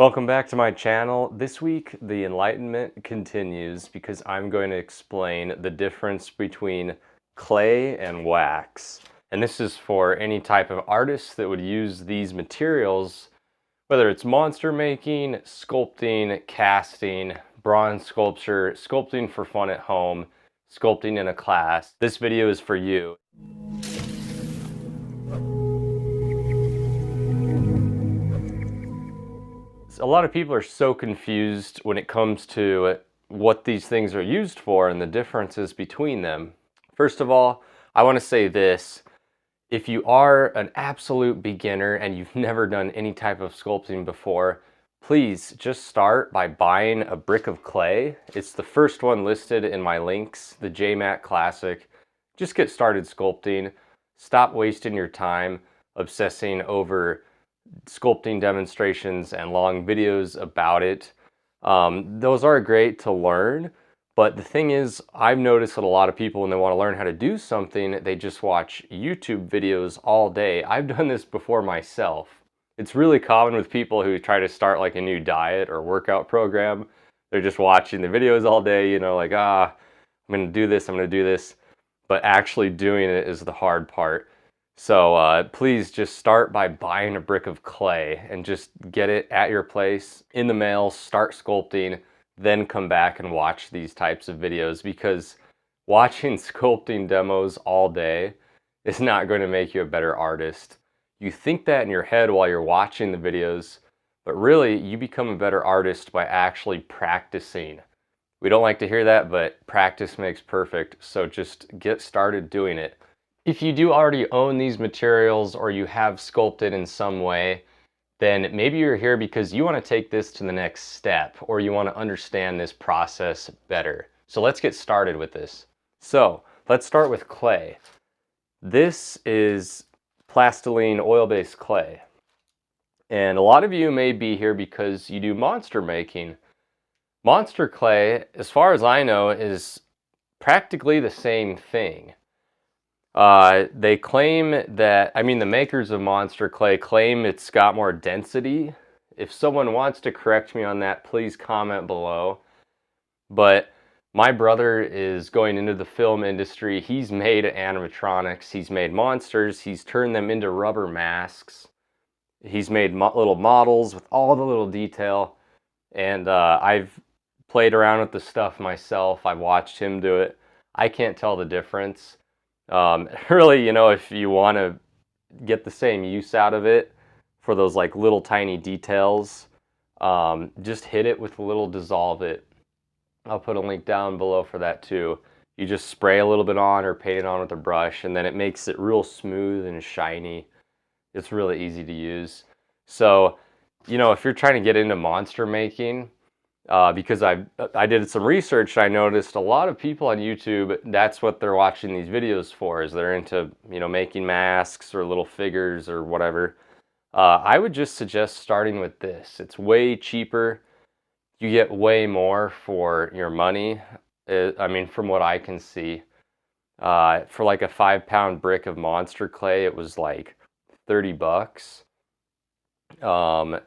Welcome back to my channel. This week, the enlightenment continues because I'm going to explain the difference between clay and wax. And this is for any type of artist that would use these materials, whether it's monster making, sculpting, casting, bronze sculpture, sculpting for fun at home, sculpting in a class. This video is for you. A lot of people are so confused when it comes to what these things are used for and the differences between them. First of all, I want to say this. If you are an absolute beginner and you've never done any type of sculpting before, please just start by buying a brick of clay. It's the first one listed in my links, the JMAT Classic. Just get started sculpting. Stop wasting your time obsessing over sculpting demonstrations and long videos about it. Those are great to learn, but the thing is, I've noticed that a lot of people, when they want to learn how to do something, they just watch YouTube videos all day. I've done this before myself. It's really common with people who try to start like a new diet or workout program. They're just watching the videos all day, like, I'm going to do this, I'm going to do this. But actually doing it is the hard part. So please just start by buying a brick of clay and just get it at your place in the mail, start sculpting, then come back and watch these types of videos, because watching sculpting demos all day is not going to make you a better artist. You think that in your head while you're watching the videos, but really you become a better artist by actually practicing. We don't like to hear that, but practice makes perfect, so just get started doing it. If you do already own these materials or you have sculpted in some way, then maybe you're here because you want to take this to the next step, or you want to understand this process better. So let's get started with this. So let's start with clay. This is plastiline oil-based clay. And a lot of you may be here because you do monster making. Monster clay, as far as I know, is practically the same thing. They claim that, the makers of monster clay claim it's got more density. If someone wants to correct me on that, please comment below. But my brother is going into the film industry. He's made animatronics, he's made monsters, he's turned them into rubber masks. He's made little models with all the little detail. And I've played around with the stuff myself. I've watched him do it. I can't tell the difference. Really, if you want to get the same use out of it for those like little tiny details, just hit it with a little Dissolve It. I'll put a link down below for that too. You just spray a little bit on or paint it on with a brush, and then it makes it real smooth and shiny. It's really easy to use. So, if you're trying to get into monster making, because I did some research, I noticed a lot of people on YouTube, that's what they're watching these videos for, is they're into, making masks or little figures or whatever. I would just suggest starting with this. It's way cheaper. You get way more for your money. From what I can see, for like a 5-pound brick of monster clay, it was like 30 bucks. And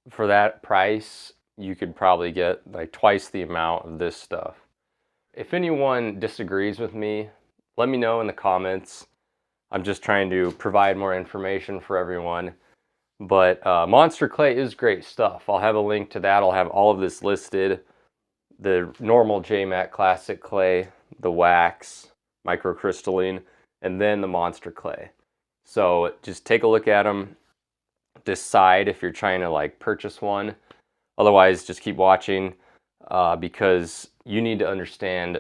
for that price, you could probably get like twice the amount of this stuff. If anyone disagrees with me, let me know in the comments. I'm just trying to provide more information for everyone. But monster clay is great stuff. I'll have a link to that. I'll have all of this listed. The normal JMAT Classic clay, the wax, microcrystalline, and then the monster clay. So just take a look at them. Decide if you're trying to like purchase one. Otherwise, just keep watching, because you need to understand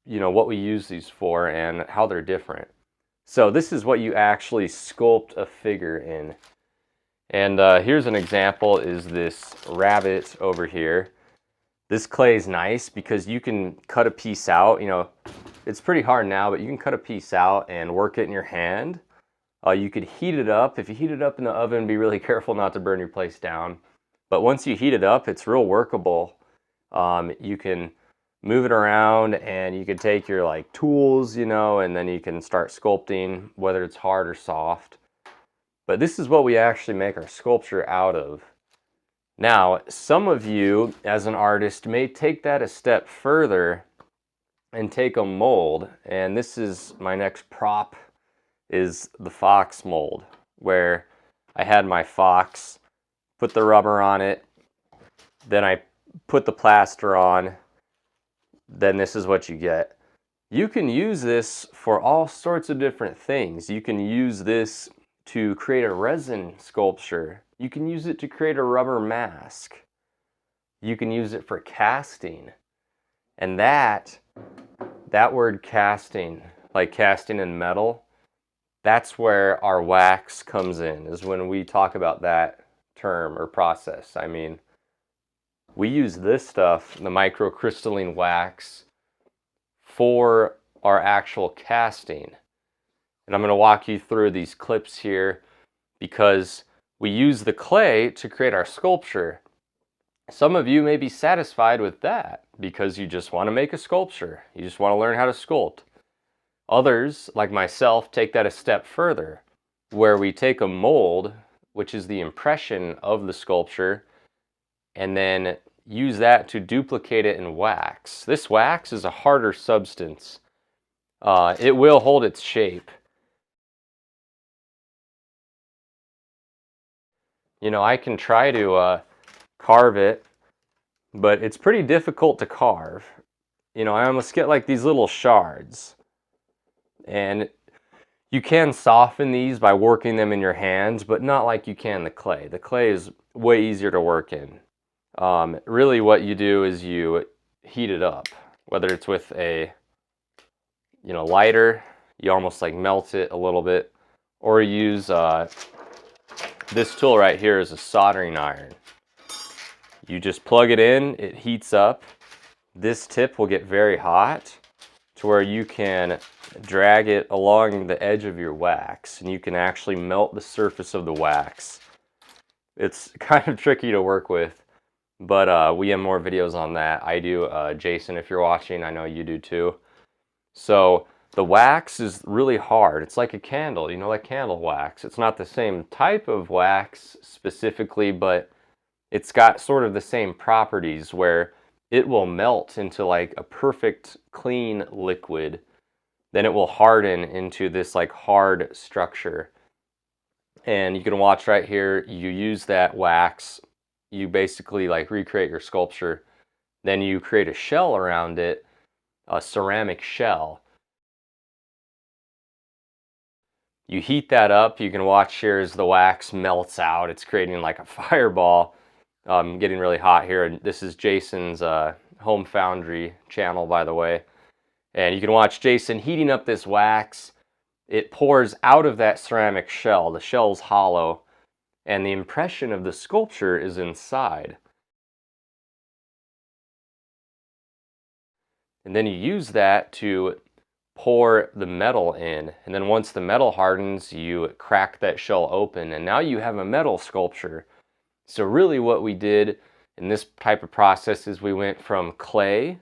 what we use these for and how they're different. So this is what you actually sculpt a figure in. And here's an example, is this rabbit over here. This clay is nice because you can cut a piece out. It's pretty hard now, but you can cut a piece out and work it in your hand. You could heat it up. If you heat it up in the oven, be really careful not to burn your place down. But once you heat it up, it's real workable. You can move it around, and you can take your like tools, and then you can start sculpting, whether it's hard or soft. But this is what we actually make our sculpture out of. Now, some of you as an artist may take that a step further and take a mold, and this is my next prop, is the fox mold, where I had my fox, put the rubber on it, then I put the plaster on, then this is what you get. You can use this for all sorts of different things. You can use this to create a resin sculpture. You can use it to create a rubber mask. You can use it for casting. And that word casting, like casting in metal, that's where our wax comes in, is when we talk about that term or process. I mean, we use this stuff, the microcrystalline wax, for our actual casting. And I'm going to walk you through these clips here because we use the clay to create our sculpture. Some of you may be satisfied with that because you just want to make a sculpture. You just want to learn how to sculpt. Others, like myself, take that a step further, where we take a mold, which is the impression of the sculpture, and then use that to duplicate it in wax. This wax is a harder substance. It will hold its shape. You know, I can try to carve it, but it's pretty difficult to carve. You know, I almost get like these little shards. And you can soften these by working them in your hands, but not like you can the clay. The clay is way easier to work in. Really what you do is you heat it up, whether it's with a lighter, you almost like melt it a little bit, or use this tool right here is a soldering iron. You just plug it in, it heats up. This tip will get very hot to where you can drag it along the edge of your wax, and you can actually melt the surface of the wax. It's kind of tricky to work with, but we have more videos on that. I do. Jason, if you're watching, I know you do too. So the wax is really hard. It's like a candle, like candle wax. It's not the same type of wax specifically, but it's got sort of the same properties where it will melt into like a perfect clean liquid. Then it will harden into this like hard structure. And you can watch right here, you use that wax, you basically like recreate your sculpture. Then you create a shell around it, a ceramic shell. You heat that up, you can watch here as the wax melts out. It's creating like a fireball. Getting really hot here. And this is Jason's Home Foundry channel, by the way. And you can watch Jason heating up this wax. It pours out of that ceramic shell. The shell's hollow, and the impression of the sculpture is inside. And then you use that to pour the metal in. And then once the metal hardens, you crack that shell open, and now you have a metal sculpture. So really what we did in this type of process is we went from clay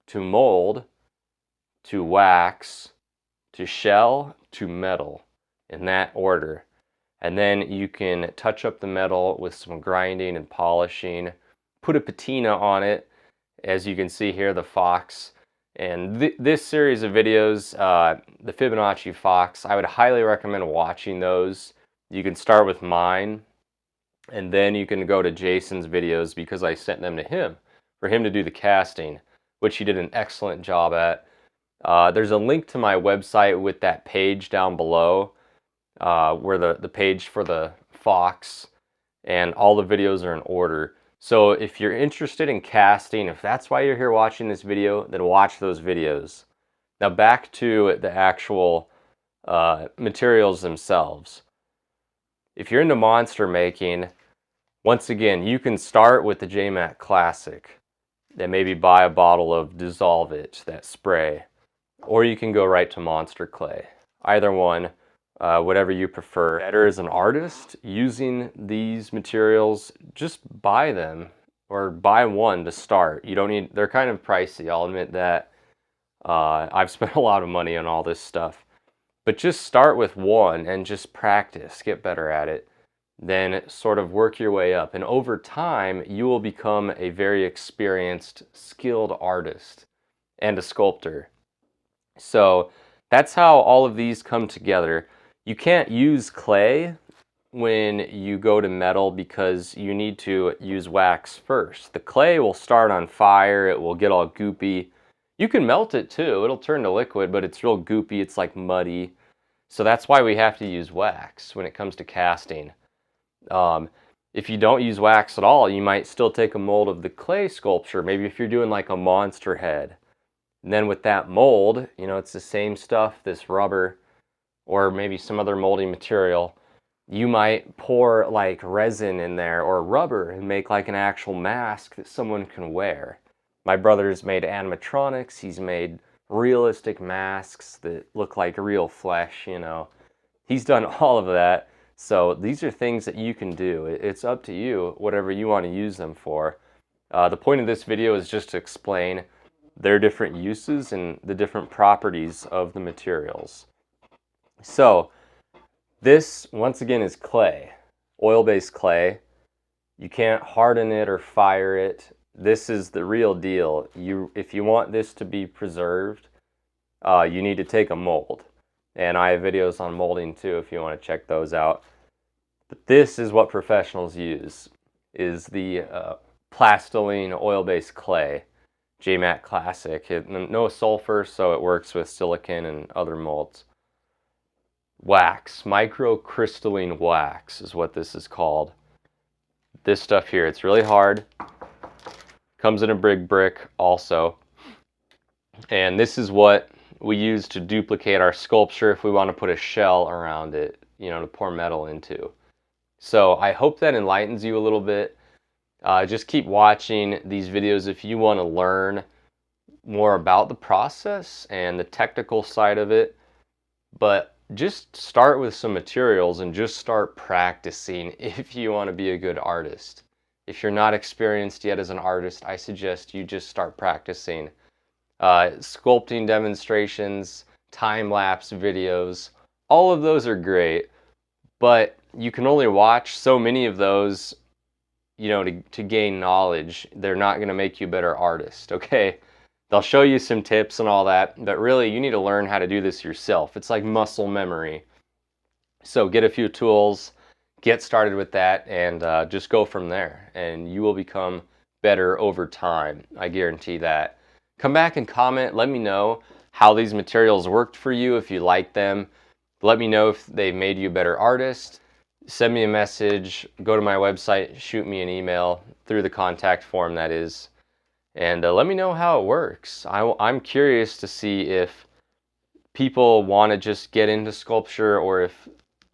to mold to wax to shell to metal, in that order. And then you can touch up the metal with some grinding and polishing, put a patina on it, as you can see here, the fox. And this series of videos, the Fibonacci fox, I would highly recommend watching those. You can start with mine, and then you can go to Jason's videos because I sent them to him for him to do the casting, which he did an excellent job at. There's a link to my website with that page down below, where the page for the fox, and all the videos are in order. So if you're interested in casting, if that's why you're here watching this video, then watch those videos. Now back to the actual materials themselves. If you're into monster making, once again, you can start with the JMac Classic. Then maybe buy a bottle of Dissolve It, that spray. Or you can go right to Monster Clay. Either one, whatever you prefer. Better as an artist, using these materials, just buy them. Or buy one to start. You don't need, they're kind of pricey, I'll admit that. I've spent a lot of money on all this stuff. But just start with one and just practice, get better at it. Then sort of work your way up. And over time, you will become a very experienced, skilled artist and a sculptor. So that's how all of these come together. You can't use clay when you go to metal because you need to use wax first. The clay will start on fire, it will get all goopy. You can melt it too, it'll turn to liquid, but it's real goopy, it's like muddy. So that's why we have to use wax when it comes to casting. If you don't use wax at all, you might still take a mold of the clay sculpture, maybe if you're doing like a monster head. And then with that mold, you know, it's the same stuff, this rubber, or maybe some other molding material. You might pour like resin in there or rubber and make like an actual mask that someone can wear. My brother's made animatronics, he's made realistic masks that look like real flesh, you know. He's done all of that. So these are things that you can do. It's up to you, whatever you want to use them for. The point of this video is just to explain their different uses and the different properties of the materials. So this, once again, is clay, oil-based clay. You can't harden it or fire it. This is the real deal. If you want this to be preserved, you need to take a mold. And I have videos on molding too if you want to check those out. But this is what professionals use, is the Plastilene oil-based clay, JMatte Classic. No sulfur, so it works with silicon and other molds. Wax, microcrystalline wax is what this is called. This stuff here, it's really hard. Comes in a big brick also. And this is what we use to duplicate our sculpture if we want to put a shell around it, you know, to pour metal into. So I hope that enlightens you a little bit. Just keep watching these videos if you want to learn more about the process and the technical side of it. But just start with some materials and just start practicing if you want to be a good artist. If you're not experienced yet as an artist, I suggest you just start practicing. Sculpting demonstrations, time-lapse videos, all of those are great, but you can only watch so many of those, you know, to gain knowledge. They're not going to make you a better artist, okay? They'll show you some tips and all that, but really you need to learn how to do this yourself. It's like muscle memory. So get a few tools, get started with that, and just go from there, and you will become better over time. I guarantee that. Come back and comment. Let me know how these materials worked for you, if you like them. Let me know if they made you a better artist. Send me a message, go to my website, shoot me an email through the contact form, that is. And let me know how it works. I'm curious to see if people want to just get into sculpture, or if,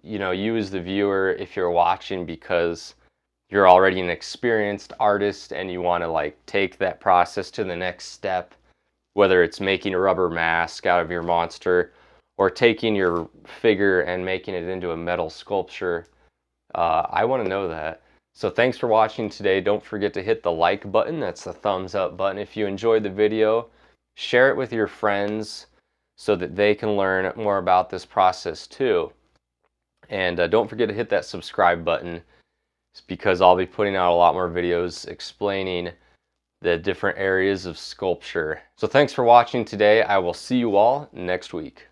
you know, you as the viewer, if you're watching because you're already an experienced artist and you want to like take that process to the next step, whether it's making a rubber mask out of your monster or taking your figure and making it into a metal sculpture. I want to know that. So thanks for watching today. Don't forget to hit the like button. That's the thumbs up button. If you enjoyed the video, share it with your friends so that they can learn more about this process too. And don't forget to hit that subscribe button. It's because I'll be putting out a lot more videos explaining the different areas of sculpture. So thanks for watching today. I will see you all next week.